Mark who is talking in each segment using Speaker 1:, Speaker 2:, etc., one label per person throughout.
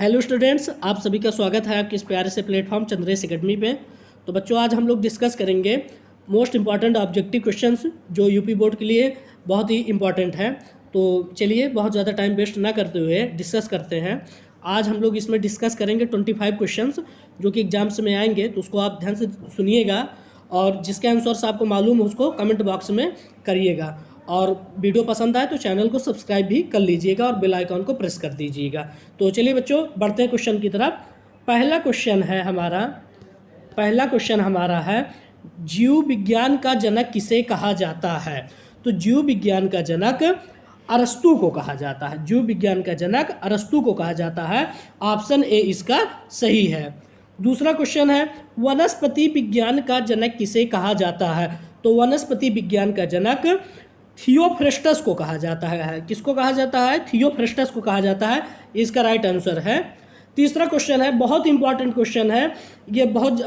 Speaker 1: Hello students, आप सभी का स्वागत है आपके इस प्यारे से प्लेटफॉर्म चंद्रेश एकेडमी पे। तो बच्चों, आज हम लोग डिस्कस करेंगे मोस्ट इम्पॉर्टेंट ऑब्जेक्टिव क्वेश्चंस जो यूपी बोर्ड के लिए बहुत ही इम्पॉर्टेंट हैं। तो चलिए, बहुत ज़्यादा टाइम वेस्ट ना करते हुए डिस्कस करते हैं। आज हम लोग इसमें डिस्कस करेंगे 25 क्वेश्चंस जो कि एग्जाम्स में आएंगे, तो उसको आप ध्यान से सुनिएगा और जिसके आंसर्स आपको मालूम हो उसको कमेंट बॉक्स में करिएगा। और वीडियो पसंद आए तो चैनल को सब्सक्राइब भी कर लीजिएगा और बेल आइकॉन को प्रेस कर दीजिएगा। तो चलिए बच्चों, बढ़ते हैं क्वेश्चन की तरफ। पहला क्वेश्चन हमारा है जीव विज्ञान का जनक किसे कहा जाता है। तो जीव विज्ञान का जनक अरस्तु को कहा जाता है। जीव विज्ञान का जनक अरस्तु को कहा जाता है। ऑप्शन ए इसका सही है। दूसरा क्वेश्चन है वनस्पति विज्ञान का जनक किसे कहा जाता है। तो वनस्पति विज्ञान का जनक थियोफ्रेस्टस को कहा जाता है। किसको कहा जाता है? थियोफ्रेस्टस को कहा जाता है। इसका राइट आंसर है। तीसरा क्वेश्चन है, बहुत इंपॉर्टेंट क्वेश्चन है, ये बहुत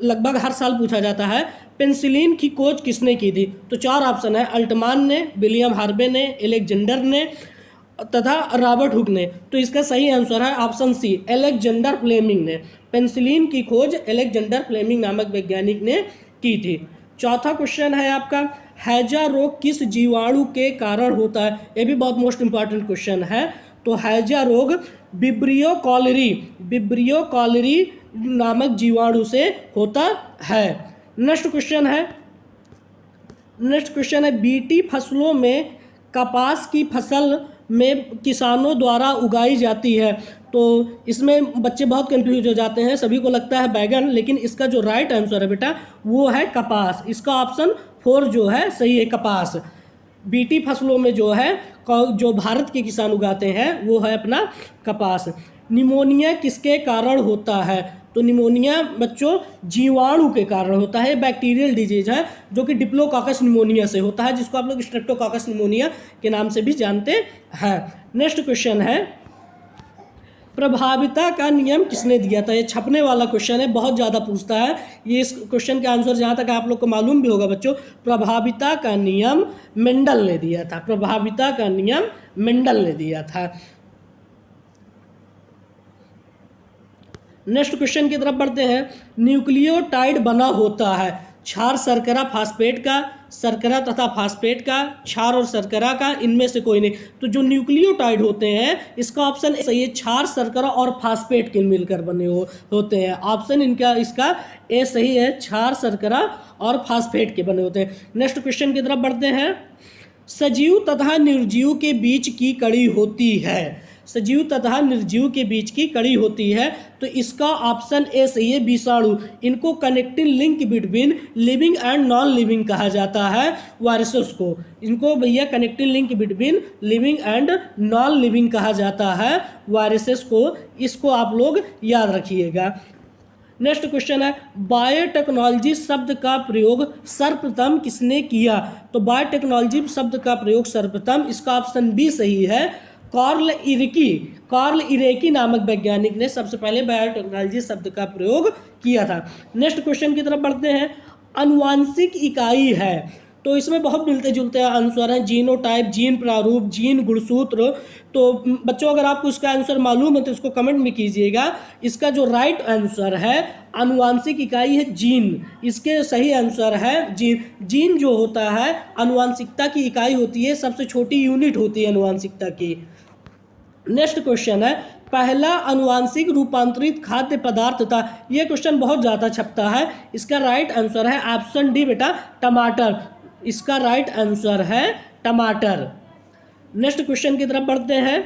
Speaker 1: लगभग हर साल पूछा जाता है। पेनिसिलिन की खोज किसने की थी? तो चार ऑप्शन है, अल्टमान ने, विलियम हार्वे ने, एलेक्जेंडर ने तथा रॉबर्ट हुक ने। तो इसका सही आंसर है ऑप्शन सी, एलेक्जेंडर फ्लेमिंग ने। पेनिसिलिन की खोज एलेक्जेंडर फ्लेमिंग नामक वैज्ञानिक ने की थी। चौथा क्वेश्चन है आपका, हैजा रोग किस जीवाणु के कारण होता है? ये भी बहुत मोस्ट इंपॉर्टेंट क्वेश्चन है। तो हैजा रोग विब्रियो कॉलेरी नामक जीवाणु से होता है। नेक्स्ट क्वेश्चन है बीटी फसलों में कपास की फसल में किसानों द्वारा उगाई जाती है। तो इसमें बच्चे बहुत कंफ्यूज हो जाते हैं, सभी को लगता है बैगन, लेकिन इसका जो राइट आंसर है बेटा वो है कपास। इसका ऑप्शन 4 जो है सही है, कपास। बीटी फसलों में जो है जो भारत के किसान उगाते हैं वो है अपना कपास। निमोनिया किसके कारण होता है? तो निमोनिया बच्चों जीवाणु के कारण होता है। बैक्टीरियल डिजीज है जो कि डिप्लोकोकस निमोनिया से होता है, जिसको आप लोग स्ट्रेप्टोकोकस निमोनिया के नाम से भी जानते हैं। नेक्स्ट क्वेश्चन है प्रभाविता का नियम किसने दिया था? ये छपने वाला क्वेश्चन है, बहुत ज़्यादा पूछता है। ये इस क्वेश्चन का आंसर जहाँ तक आप लोग को मालूम भी होगा बच्चों, प्रभाविता का नियम मेंडल ने दिया था। प्रभाविता का नियम मेंडल ने दिया था। नेक्स्ट क्वेश्चन की तरफ बढ़ते हैं। न्यूक्लियोटाइड बना होता है क्षार, शर्करा, फास्फेट का, शर्करा तथा फास्फेट का, क्षार और शर्करा का, इनमें से कोई नहीं। तो जो न्यूक्लियोटाइड होते हैं इसका ऑप्शन सही है, क्षार, शर्करा और फास्फेट के मिलकर बने होते हैं। ऑप्शन इसका ए सही है, क्षार, शर्करा और फास्फेट के बने होते हैं। नेक्स्ट क्वेश्चन की तरफ बढ़ते हैं। सजीव तथा निर्जीव के बीच की कड़ी होती है। सजीव तथा निर्जीव के बीच की कड़ी होती है। तो इसका ऑप्शन ए सही है, विषाणु। इनको connecting link between living and non living कहा जाता है, वायरसेस को। इनको भैया connecting link between living and non living कहा जाता है, वायरसेस को। इसको आप लोग याद रखिएगा। नेक्स्ट क्वेश्चन है बायोटेक्नोलॉजी शब्द का प्रयोग सर्वप्रथम किसने किया? तो बायोटेक्नोलॉजी शब्द का प्रयोग सर्वप्रथम, इसका ऑप्शन बी सही है, कार्ल इरेकी नामक वैज्ञानिक ने सबसे पहले बायोटेक्नोलॉजी शब्द का प्रयोग किया था। नेक्स्ट क्वेश्चन की तरफ बढ़ते हैं। आनुवांशिक इकाई है, तो इसमें बहुत मिलते जुलते आंसर हैं, जीनोटाइप, जीन प्रारूप, जीन गुणसूत्र। तो बच्चों, अगर आपको इसका आंसर मालूम है तो इसको कमेंट में कीजिएगा। इसका जो राइट आंसर है आनुवांशिक इकाई है जीन। इसके सही आंसर है जीन। जीन जो होता है आनुवांशिकता की इकाई होती है, सबसे छोटी यूनिट होती है आनुवांशिकता की। नेक्स्ट क्वेश्चन है पहला अनुवांशिक रूपांतरित खाद्य पदार्थ था। यह क्वेश्चन बहुत ज़्यादा छपता है। इसका राइट आंसर है ऑप्शन डी बेटा, टमाटर। इसका राइट आंसर है टमाटर। नेक्स्ट क्वेश्चन की तरफ बढ़ते हैं।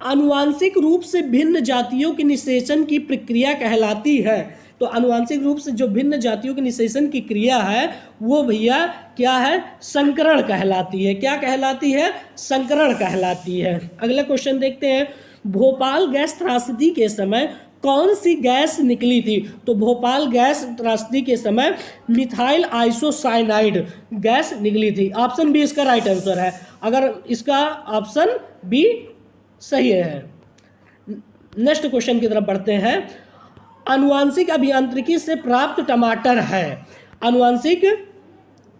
Speaker 1: आनुवांशिक रूप से भिन्न जातियों के निषेचन की प्रक्रिया कहलाती है। तो आनुवांशिक रूप से जो भिन्न जातियों के निषेचन की क्रिया है वो भैया क्या है? संकरण कहलाती है। क्या कहलाती है? संकरण कहलाती है। अगला क्वेश्चन देखते हैं। भोपाल गैस त्रासदी के समय कौन सी गैस निकली थी? तो भोपाल गैस त्रासदी के समय मिथाइल आइसोसाइनाइड गैस निकली थी। ऑप्शन बी इसका राइट आंसर है। अगर इसका ऑप्शन बी सही है। नेक्स्ट क्वेश्चन की तरफ बढ़ते हैं। आनुवांशिक अभियांत्रिकी से प्राप्त टमाटर है। आनुवांशिक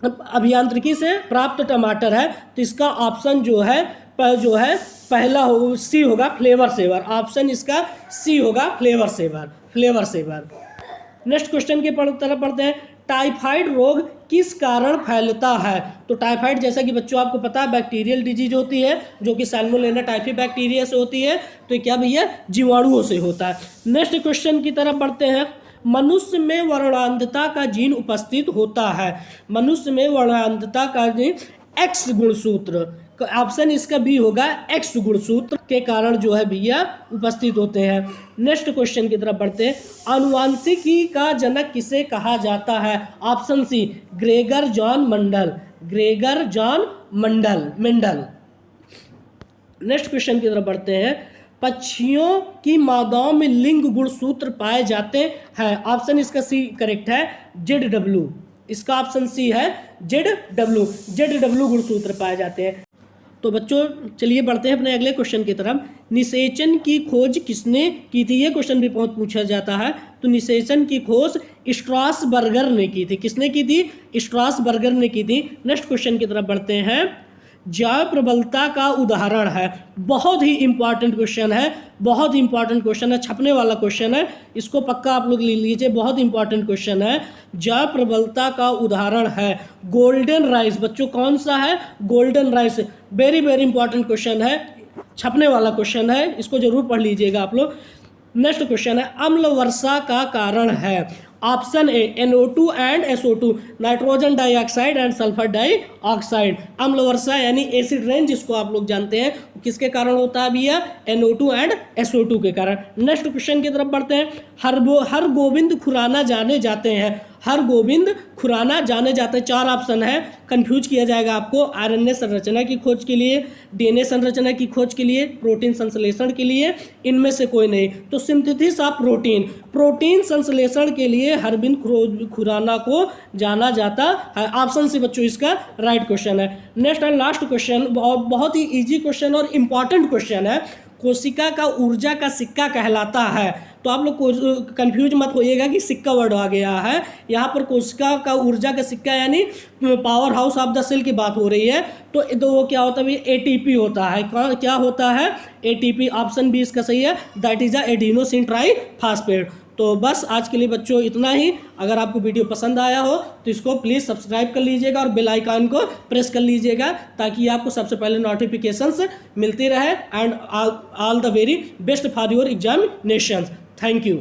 Speaker 1: अभियांत्रिकी से प्राप्त टमाटर है, तो इसका ऑप्शन जो है जो है पहला हो सी होगा फ्लेवर सेवर, ऑप्शन इसका सी होगा flavour saver, flavour saver. Next question के तरफ पढ़ते हैं, टाइफाइड रोग किस कारण फैलता है? तो टाइफाइड जैसा कि बच्चों आपको पता है बैक्टीरियल डिजीज होती है जो कि सैल्मोनेला टाइफी बैक्टीरिया से होती है, तो क्या भैया जीवाणुओं से होता है। नेक्स्ट क्वेश्चन की तरफ बढ़ते हैं, मनुष्य में वर्णांधता का जीन उपस्थित होता है, मनुष्य में वर्णांधता का जीन एक्स गुणसूत्र, ऑप्शन इसका बी होगा, एक्स गुणसूत्र के कारण जो है भैया उपस्थित होते हैं। नेक्स्ट क्वेश्चन की तरफ बढ़ते हैं, आनुवांशिकी का जनक किसे कहा जाता है? Option C Gregor Johann Mendel, Gregor Johann Mendel. Next question की तरफ बढ़ते हैं, पक्षियों की मादाओं में लिंग गुणसूत्र पाए जाते हैं, ऑप्शन इसका सी करेक्ट है, ZW, इसका ऑप्शन सी है ZW गुणसूत्र पाए जाते हैं। तो बच्चों चलिए बढ़ते हैं अपने अगले क्वेश्चन की तरफ, निषेचन की खोज किसने की थी? ये क्वेश्चन भी बहुत पूछा जाता है। तो निषेचन की खोज स्ट्रासबर्गर ने की थी, किसने की थी? स्ट्रासबर्गर ने की थी। नेक्स्ट क्वेश्चन की तरफ बढ़ते हैं, जैव प्रबलता का उदाहरण है, बहुत ही इंपॉर्टेंट क्वेश्चन है, बहुत ही इंपॉर्टेंट क्वेश्चन है, छपने वाला क्वेश्चन है, इसको पक्का आप लोग ले लीजिए, बहुत इंपॉर्टेंट क्वेश्चन है। जैव प्रबलता का उदाहरण है गोल्डन राइस, बच्चों कौन सा है? Golden rice, very very important question है, छपने वाला क्वेश्चन है, इसको जरूर पढ़ लीजिएगा आप लोग। नेक्स्ट क्वेश्चन है, अम्ल वर्षा का कारण है, option A NO2 and SO2, nitrogen dioxide and sulphur dioxide. अम्ल वर्षा यानी एसिड रेन जिसको आप लोग जानते हैं, किसके कारण होता है भैया? NO2 एंड SO2 के कारण। नेक्स्ट क्वेश्चन की तरफ बढ़ते हैं, हर गोविंद खुराना जाने जाते हैं, हर गोविंद खुराना जाने जाते हैं, चार ऑप्शन है, कंफ्यूज किया जाएगा आपको, RNA संरचना की खोज के लिए, DNA संरचना की खोज के लिए, प्रोटीन संश्लेषण के लिए, इनमें से कोई नहीं। तो सिंथेसिस ऑफ प्रोटीन, प्रोटीन संश्लेषण के लिए अरविंद खुराना को जाना जाता है, ऑप्शन सी बच्चों इसका राइट क्वेश्चन है। नेक्स्ट एंड लास्ट क्वेश्चन, बहुत ही इजी क्वेश्चन और इंपॉर्टेंट क्वेश्चन है, कोशिका का ऊर्जा का सिक्का कहलाता है। तो आप लोग कंफ्यूज मत होइएगा कि सिक्का वर्ड आ गया है, यहाँ पर कोशिका का ऊर्जा का सिक्का यानी power house of the cell की बात हो रही है। तो वो क्या होता है? ATP होता है, क्या होता है? ATP, ऑप्शन बी इसका सही है, दैट इज एडिनोसिन ट्राइफॉस्फेट। तो बस आज के लिए बच्चों इतना ही। अगर आपको वीडियो पसंद आया हो तो इसको प्लीज़ सब्सक्राइब कर लीजिएगा और बेल आइकन को प्रेस कर लीजिएगा ताकि आपको सबसे पहले नोटिफिकेशंस मिलती रहे। And all the very best for your examinations. Thank you.